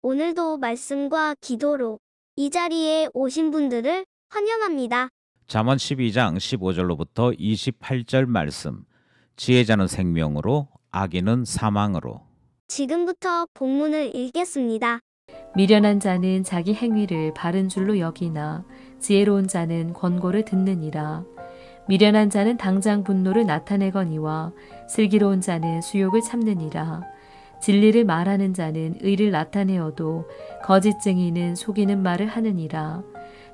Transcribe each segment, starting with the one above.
오늘도 말씀과 기도로 이 자리에 오신 분들을 환영합니다. 잠언 12장 15절로부터 28절 말씀. 지혜자는 생명으로 악인은 사망으로. 지금부터 본문을 읽겠습니다. 미련한 자는 자기 행위를 바른 줄로 여기나 지혜로운 자는 권고를 듣느니라. 미련한 자는 당장 분노를 나타내거니와 슬기로운 자는 수욕을 참느니라. 진리를 말하는 자는 의를 나타내어도 거짓쟁이는 속이는 말을 하느니라.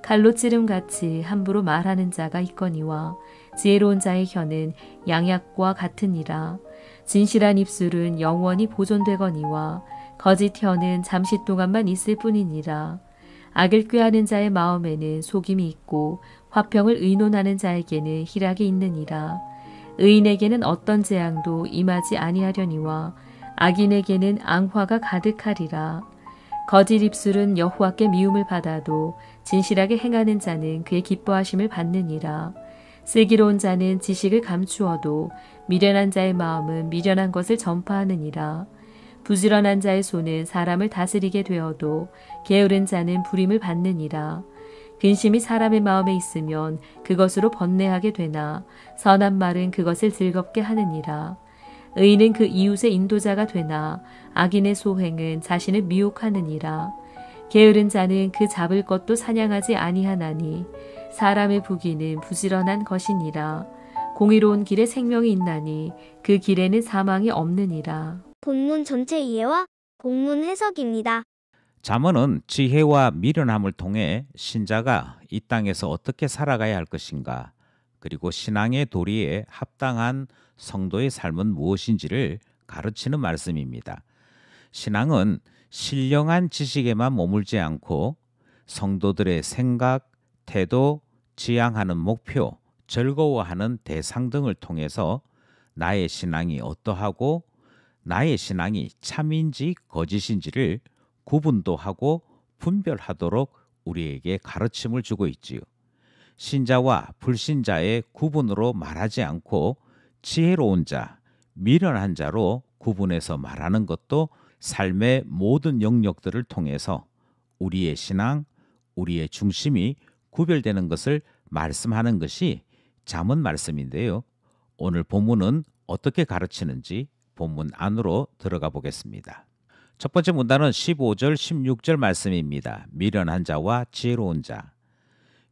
칼로 찌름같이 함부로 말하는 자가 있거니와 지혜로운 자의 혀는 양약과 같으니라. 진실한 입술은 영원히 보존되거니와 거짓 혀는 잠시 동안만 있을 뿐이니라. 악을 꾀하는 자의 마음에는 속임이 있고 화평을 의논하는 자에게는 희락이 있느니라. 의인에게는 어떤 재앙도 임하지 아니하려니와 악인에게는 앙화가 가득하리라. 거짓 입술은 여호와께 미움을 받아도 진실하게 행하는 자는 그의 기뻐하심을 받느니라. 슬기로운 자는 지식을 감추어도 미련한 자의 마음은 미련한 것을 전파하느니라. 부지런한 자의 손은 사람을 다스리게 되어도 게으른 자는 부림을 받느니라. 근심이 사람의 마음에 있으면 그것으로 번뇌하게 되나 선한 말은 그것을 즐겁게 하느니라. 의인은 그 이웃의 인도자가 되나 악인의 소행은 자신을 미혹하느니라. 게으른 자는 그 잡을 것도 사냥하지 아니하나니 사람의 부귀는 부지런한 것이니라. 공의로운 길에 생명이 있나니 그 길에는 사망이 없느니라. 본문 전체 이해와 본문 해석입니다. 잠언은 지혜와 미련함을 통해 신자가 이 땅에서 어떻게 살아가야 할 것인가, 그리고 신앙의 도리에 합당한 성도의 삶은 무엇인지를 가르치는 말씀입니다. 신앙은 신령한 지식에만 머물지 않고 성도들의 생각, 태도, 지향하는 목표, 즐거워하는 대상 등을 통해서 나의 신앙이 어떠하고 나의 신앙이 참인지 거짓인지를 구분도 하고 분별하도록 우리에게 가르침을 주고 있지요. 신자와 불신자의 구분으로 말하지 않고 지혜로운 자, 미련한 자로 구분해서 말하는 것도 삶의 모든 영역들을 통해서 우리의 신앙, 우리의 중심이 구별되는 것을 말씀하는 것이 잠언 말씀인데요. 오늘 본문은 어떻게 가르치는지 본문 안으로 들어가 보겠습니다. 첫 번째 문단은 15절, 16절 말씀입니다. 미련한 자와 지혜로운 자.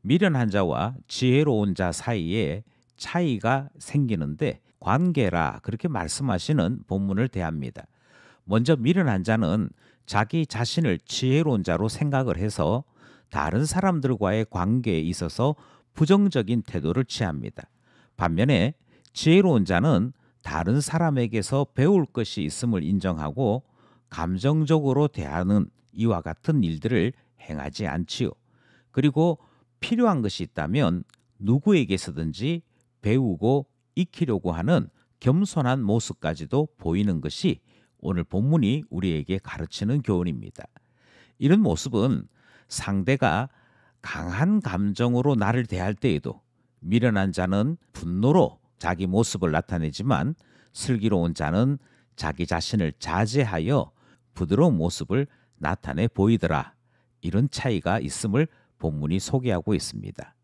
미련한 자와 지혜로운 자 사이에 차이가 생기는데 관계라 그렇게 말씀하시는 본문을 대합니다. 먼저 미련한 자는 자기 자신을 지혜로운 자로 생각을 해서 다른 사람들과의 관계에 있어서 부정적인 태도를 취합니다. 반면에 지혜로운 자는 다른 사람에게서 배울 것이 있음을 인정하고 감정적으로 대하는 이와 같은 일들을 행하지 않지요. 그리고 필요한 것이 있다면 누구에게서든지 배우고 익히려고 하는 겸손한 모습까지도 보이는 것이 오늘 본문이 우리에게 가르치는 교훈입니다. 이런 모습은 상대가 강한 감정으로 나를 대할 때에도 미련한 자는 분노로 자기 모습을 나타내지만 슬기로운 자는 자기 자신을 자제하여 부드러운 모습을 나타내 보이더라. 이런 차이가 있음을 본문이 소개하고 있습니다.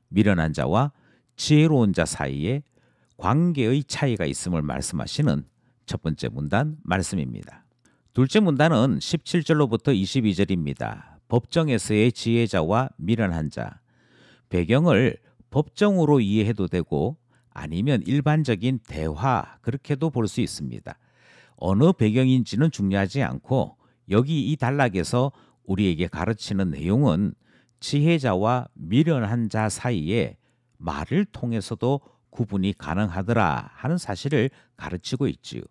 미련한 자와 지혜로운 자 사이에 관계의 차이가 있음을 말씀하시는 첫 번째 문단 말씀입니다. 둘째 문단은 17절로부터 22절입니다. 법정에서의 지혜자와 미련한 자. 배경을 법정으로 이해해도 되고 아니면 일반적인 대화 그렇게도 볼 수 있습니다. 어느 배경인지는 중요하지 않고 여기 이 단락에서 우리에게 가르치는 내용은 지혜자와 미련한 자 사이에 말을 통해서도 구분이 가능하더라 하는 사실을 가르치고 있지요.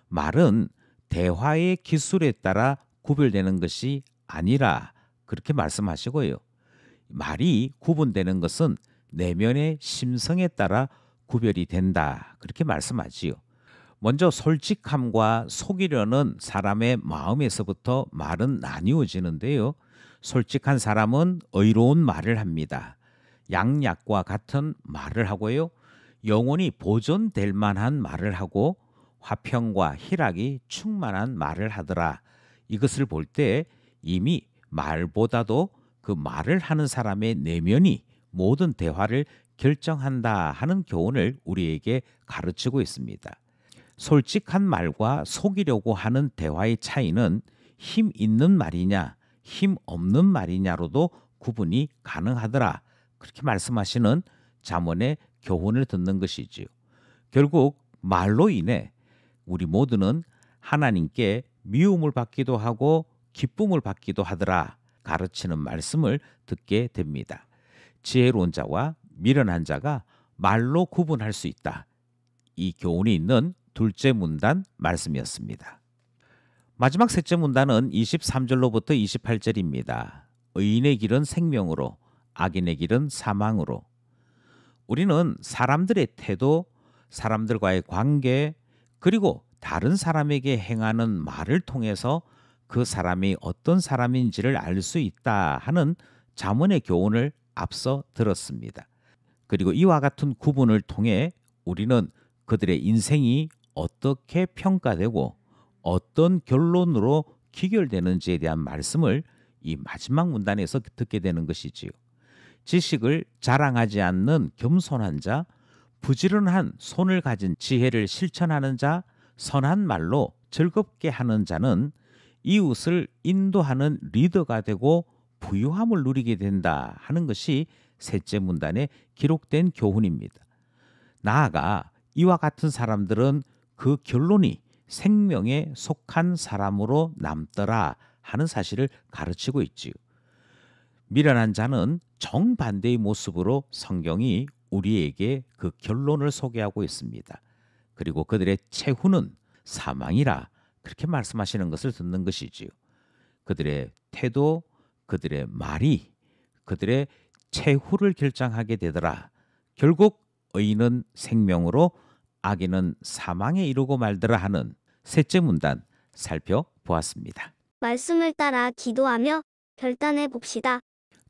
말은 대화의 기술에 따라 구별되는 것이 아니라 그렇게 말씀하시고요. 말이 구분되는 것은 내면의 심성에 따라 구별이 된다 그렇게 말씀하지요. 먼저 솔직함과 속이려는 사람의 마음에서부터 말은 나뉘어지는데요. 솔직한 사람은 의로운 말을 합니다. 양약과 같은 말을 하고요. 영원히 보존될 만한 말을 하고 화평과 희락이 충만한 말을 하더라. 이것을 볼 때 이미 말보다도 그 말을 하는 사람의 내면이 모든 대화를 결정한다 하는 교훈을 우리에게 가르치고 있습니다. 솔직한 말과 속이려고 하는 대화의 차이는 힘 있는 말이냐, 힘 없는 말이냐로도 구분이 가능하더라. 그렇게 말씀하시는 잠언의 교훈을 듣는 것이지요. 결국 말로 인해 우리 모두는 하나님께 미움을 받기도 하고 기쁨을 받기도 하더라 가르치는 말씀을 듣게 됩니다. 지혜로운 자와 미련한 자가 말로 구분할 수 있다. 이 교훈이 있는 둘째 문단 말씀이었습니다. 마지막 셋째 문단은 23절로부터 28절입니다. 의인의 길은 생명으로, 악인의 길은 사망으로. 우리는 사람들의 태도, 사람들과의 관계, 그리고 다른 사람에게 행하는 말을 통해서 그 사람이 어떤 사람인지를 알 수 있다 하는 잠언의 교훈을 앞서 들었습니다. 그리고 이와 같은 구분을 통해 우리는 그들의 인생이 어떻게 평가되고 어떤 결론으로 귀결되는지에 대한 말씀을 이 마지막 문단에서 듣게 되는 것이지요. 지식을 자랑하지 않는 겸손한 자, 부지런한 손을 가진 지혜를 실천하는 자, 선한 말로 즐겁게 하는 자는 이웃을 인도하는 리더가 되고 부유함을 누리게 된다 하는 것이 셋째 문단에 기록된 교훈입니다. 나아가 이와 같은 사람들은 그 결론이 생명에 속한 사람으로 남더라 하는 사실을 가르치고 있지요. 미련한 자는 정반대의 모습으로 성경이 우리에게 그 결론을 소개하고 있습니다. 그리고 그들의 최후는 사망이라 그렇게 말씀하시는 것을 듣는 것이지요. 그들의 태도, 그들의 말이 그들의 최후를 결정하게 되더라. 결국 의인은 생명으로, 악인은 사망에 이르고 말더라 하는 셋째 문단 살펴보았습니다. 말씀을 따라 기도하며 결단해 봅시다.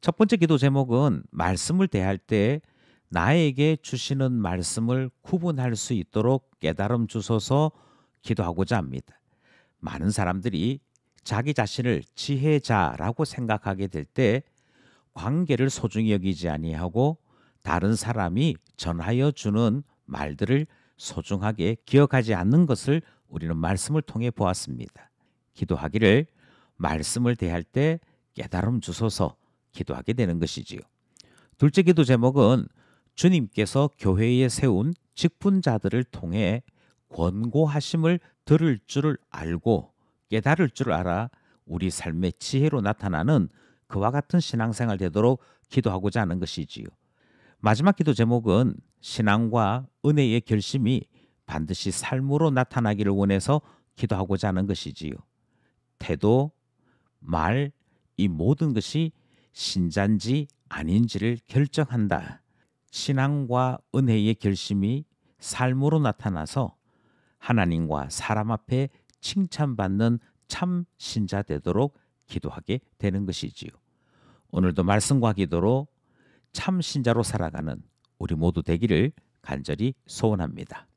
첫 번째 기도 제목은 말씀을 대할 때 나에게 주시는 말씀을 구분할 수 있도록 깨달음 주소서 기도하고자 합니다. 많은 사람들이 자기 자신을 지혜자라고 생각하게 될 때 관계를 소중히 여기지 아니하고 다른 사람이 전하여 주는 말들을 소중하게 기억하지 않는 것을 우리는 말씀을 통해 보았습니다. 기도하기를 말씀을 대할 때 깨달음 주소서 기도하게 되는 것이지요. 둘째 기도 제목은 주님께서 교회에 세운 직분자들을 통해 권고하심을 들을 줄을 알고 깨달을 줄 알아 우리 삶의 지혜로 나타나는 그와 같은 신앙생활 되도록 기도하고자 하는 것이지요. 마지막 기도 제목은 신앙과 은혜의 결심이 반드시 삶으로 나타나기를 원해서 기도하고자 하는 것이지요. 태도, 말, 이 모든 것이 신자인지 아닌지를 결정한다. 신앙과 은혜의 결심이 삶으로 나타나서 하나님과 사람 앞에 칭찬받는 참 신자 되도록 기도하게 되는 것이지요. 오늘도 말씀과 기도로 참 신자로 살아가는 우리 모두 되기를 간절히 소원합니다.